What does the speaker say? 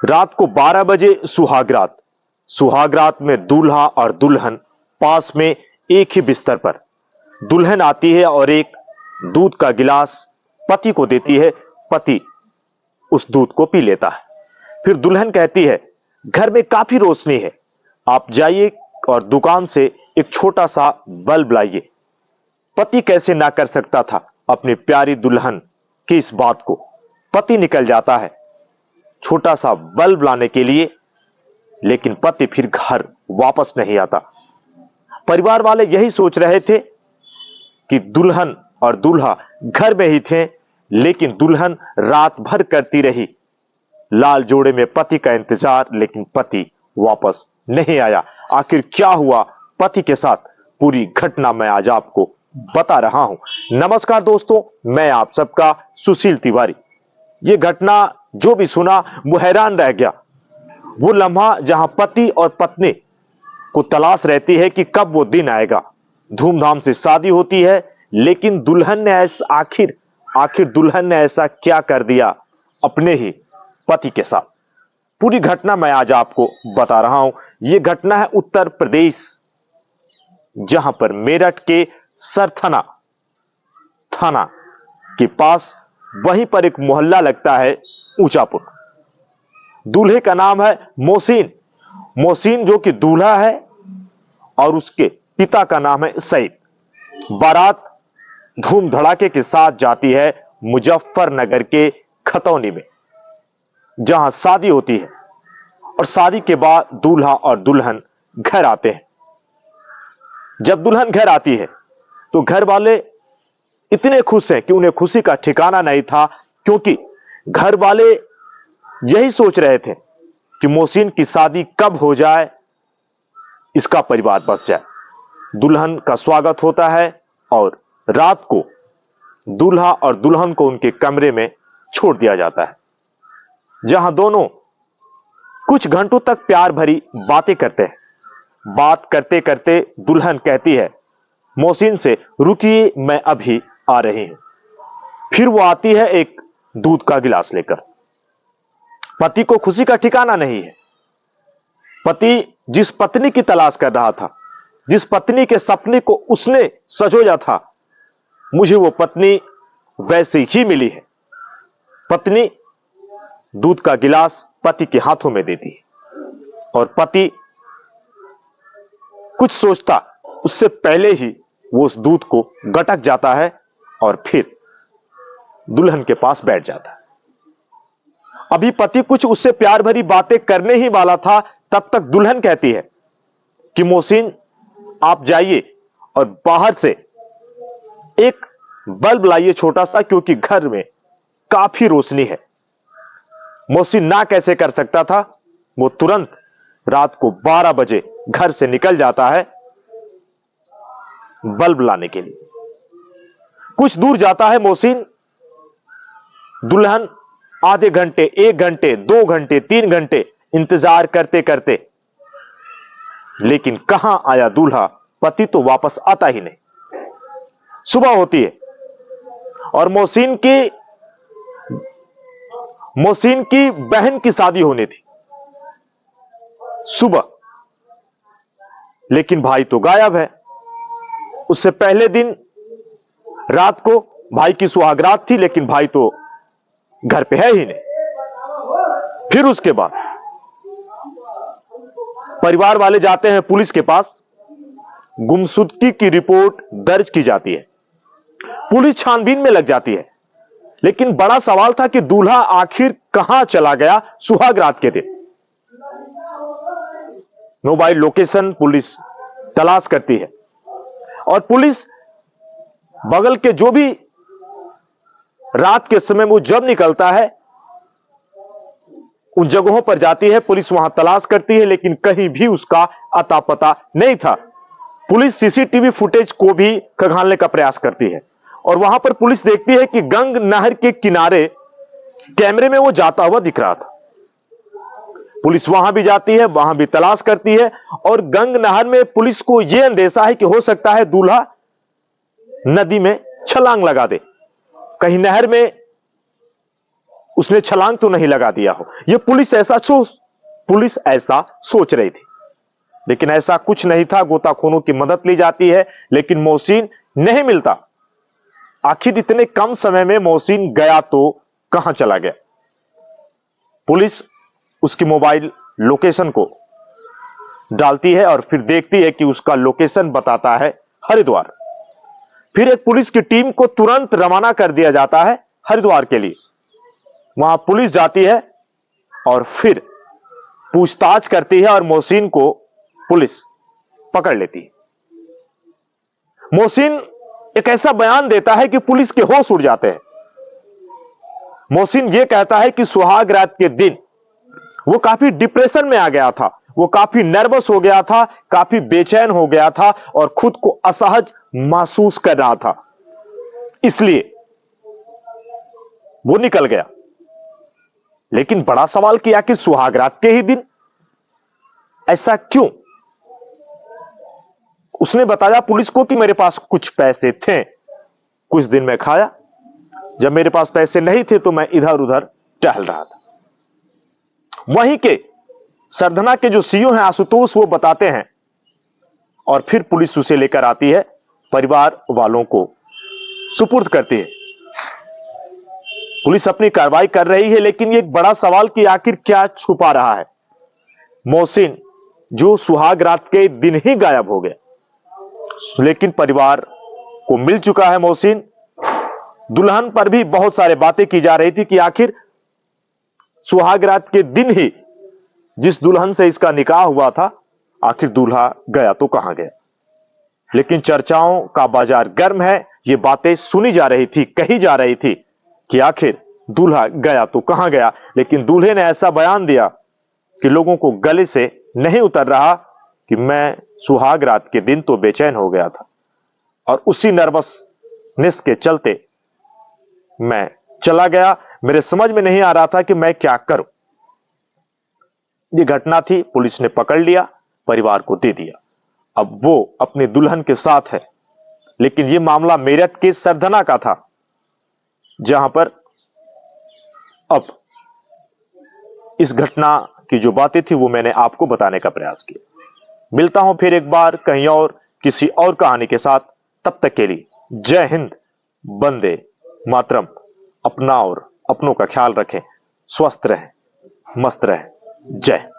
रात को 12 बजे सुहागरात। सुहागरात में दूल्हा और दुल्हन पास में एक ही बिस्तर पर। दुल्हन आती है और एक दूध का गिलास पति को देती है। पति उस दूध को पी लेता है। फिर दुल्हन कहती है, घर में काफी रोशनी है, आप जाइए और दुकान से एक छोटा सा बल्ब लाइए। पति कैसे ना कर सकता था अपनी प्यारी दुल्हन की इस बात को। पति निकल जाता है छोटा सा बल्ब लाने के लिए, लेकिन पति फिर घर वापस नहीं आता। परिवार वाले यही सोच रहे थे कि दुल्हन और दूल्हा घर में ही थे, लेकिन दुल्हन रात भर करती रही लाल जोड़े में पति का इंतजार, लेकिन पति वापस नहीं आया। आखिर क्या हुआ पति के साथ, पूरी घटना मैं आज आपको बता रहा हूं। नमस्कार दोस्तों, मैं आप सबका सुशील तिवारी। यह घटना जो भी सुना वो हैरान रह गया। वो लम्हा जहां पति और पत्नी को तलाश रहती है कि कब वो दिन आएगा। धूमधाम से शादी होती है, लेकिन दुल्हन ने आखिर दुल्हन ने ऐसा क्या कर दिया अपने ही पति के साथ। पूरी घटना मैं आज आपको बता रहा हूं। यह घटना है उत्तर प्रदेश, जहां पर मेरठ के सरथना थाना के पास, वहीं पर एक मोहल्ला लगता है ऊंचापुर। दूल्हे का नाम है मोहसिन। मोहसिन जो कि दूल्हा है, और उसके पिता का नाम है सईद। बारात धूम धड़ाके के साथ जाती है मुजफ्फरनगर के खतौनी में, जहां शादी होती है। और शादी के बाद दूल्हा और दुल्हन घर आते हैं। जब दुल्हन घर आती है तो घर वाले इतने खुश हैं कि उन्हें खुशी का ठिकाना नहीं था, क्योंकि घर वाले यही सोच रहे थे कि मोहसिन की शादी कब हो जाए, इसका परिवार बस जाए। दुल्हन का स्वागत होता है और रात को दूल्हा और दुल्हन को उनके कमरे में छोड़ दिया जाता है, जहां दोनों कुछ घंटों तक प्यार भरी बातें करते हैं। बात करते करते दुल्हन कहती है मोहसिन से, रुकिए मैं अभी आ रही हूं। फिर वो आती है एक दूध का गिलास लेकर। पति को खुशी का ठिकाना नहीं है। पति जिस पत्नी की तलाश कर रहा था, जिस पत्नी के सपने को उसने संजोया था, मुझे वो पत्नी वैसे ही मिली है। पत्नी दूध का गिलास पति के हाथों में देती है, और पति कुछ सोचता उससे पहले ही वो उस दूध को गटक जाता है और फिर दुल्हन के पास बैठ जाता है। अभी पति कुछ उससे प्यार भरी बातें करने ही वाला था, तब तक दुल्हन कहती है कि मोहसिन आप जाइए और बाहर से एक बल्ब लाइए छोटा सा, क्योंकि घर में काफी रोशनी है। मोहसिन ना कैसे कर सकता था। वो तुरंत रात को 12 बजे घर से निकल जाता है बल्ब लाने के लिए। कुछ दूर जाता है मोहसिन। दुल्हन आधे घंटे, 1 घंटे, 2 घंटे, 3 घंटे इंतजार करते करते, लेकिन कहां आया दूल्हा। पति तो वापस आता ही नहीं। सुबह होती है और मोहसिन की बहन की शादी होनी थी सुबह, लेकिन भाई तो गायब है। उससे पहले दिन रात को भाई की सुहागरात थी, लेकिन भाई तो घर पे है ही नहीं। फिर उसके बाद परिवार वाले जाते हैं पुलिस के पास। गुमशुदगी की रिपोर्ट दर्ज की जाती है। पुलिस छानबीन में लग जाती है, लेकिन बड़ा सवाल था कि दूल्हा आखिर कहां चला गया सुहागरात के दिन। मोबाइल लोकेशन पुलिस तलाश करती है, और पुलिस बगल के जो भी रात के समय वो जब निकलता है उन जगहों पर जाती है। पुलिस वहां तलाश करती है, लेकिन कहीं भी उसका अता पता नहीं था। पुलिस सीसीटीवी फुटेज को भी खंगालने का प्रयास करती है, और वहां पर पुलिस देखती है कि गंग नहर के किनारे कैमरे में वो जाता हुआ दिख रहा था। पुलिस वहां भी जाती है, वहां भी तलाश करती है, और गंग नहर में पुलिस को यह अंदेशा है कि हो सकता है दूल्हा नदी में छलांग लगा दे, कहीं नहर में उसने छलांग तो नहीं लगा दिया हो। यह पुलिस ऐसा सोच रही थी, लेकिन ऐसा कुछ नहीं था। गोताखोरों की मदद ली जाती है, लेकिन मोहसिन नहीं मिलता। आखिर इतने कम समय में मोहसिन गया तो कहां चला गया? पुलिस उसकी मोबाइल लोकेशन को डालती है और फिर देखती है कि उसका लोकेशन बताता है हरिद्वार। फिर एक पुलिस की टीम को तुरंत रवाना कर दिया जाता है हरिद्वार के लिए। वहां पुलिस जाती है और फिर पूछताछ करती है और मोहसिन को पुलिस पकड़ लेती है। मोहसिन एक ऐसा बयान देता है कि पुलिस के होश उड़ जाते हैं। मोहसिन यह कहता है कि सुहाग रात के दिन वो काफी डिप्रेशन में आ गया था, वो काफी नर्वस हो गया था, काफी बेचैन हो गया था और खुद को असहज महसूस कर रहा था, इसलिए वो निकल गया। लेकिन बड़ा सवाल कि आखिर सुहाग रात के ही दिन ऐसा क्यों? उसने बताया पुलिस को कि मेरे पास कुछ पैसे थे, कुछ दिन मैं खाया, जब मेरे पास पैसे नहीं थे तो मैं इधर उधर टहल रहा था। वहीं के सरधना के जो सीईओ हैं आशुतोष, वो बताते हैं और फिर पुलिस उसे लेकर आती है, परिवार वालों को सुपुर्द करती है। पुलिस अपनी कार्रवाई कर रही है, लेकिन ये एक बड़ा सवाल कि आखिर क्या छुपा रहा है मोहसिन, जो सुहाग रात के दिन ही गायब हो गया। लेकिन परिवार को मिल चुका है मोहसिन। दुल्हन पर भी बहुत सारे बातें की जा रही थी कि आखिर सुहाग रात के दिन ही जिस दुल्हन से इसका निकाह हुआ था, आखिर दूल्हा गया तो कहां गया। लेकिन चर्चाओं का बाजार गर्म है। ये बातें सुनी जा रही थी, कही जा रही थी कि आखिर दूल्हा गया तो कहां गया। लेकिन दूल्हे ने ऐसा बयान दिया कि लोगों को गले से नहीं उतर रहा कि मैं सुहाग रात के दिन तो बेचैन हो गया था और उसी नर्वसनेस के चलते मैं चला गया। मेरे समझ में नहीं आ रहा था कि मैं क्या करूं। यह घटना थी, पुलिस ने पकड़ लिया, परिवार को दे दिया। अब वो अपनी दुल्हन के साथ है। लेकिन यह मामला मेरठ के सरधना का था, जहां पर अब इस घटना की जो बातें थी वो मैंने आपको बताने का प्रयास किया। मिलता हूं फिर एक बार कहीं और किसी और कहानी के साथ। तब तक के लिए जय हिंद, वंदे मातरम। अपना और अपनों का ख्याल रखें, स्वस्थ रहें, मस्त रहें। जय हिंद।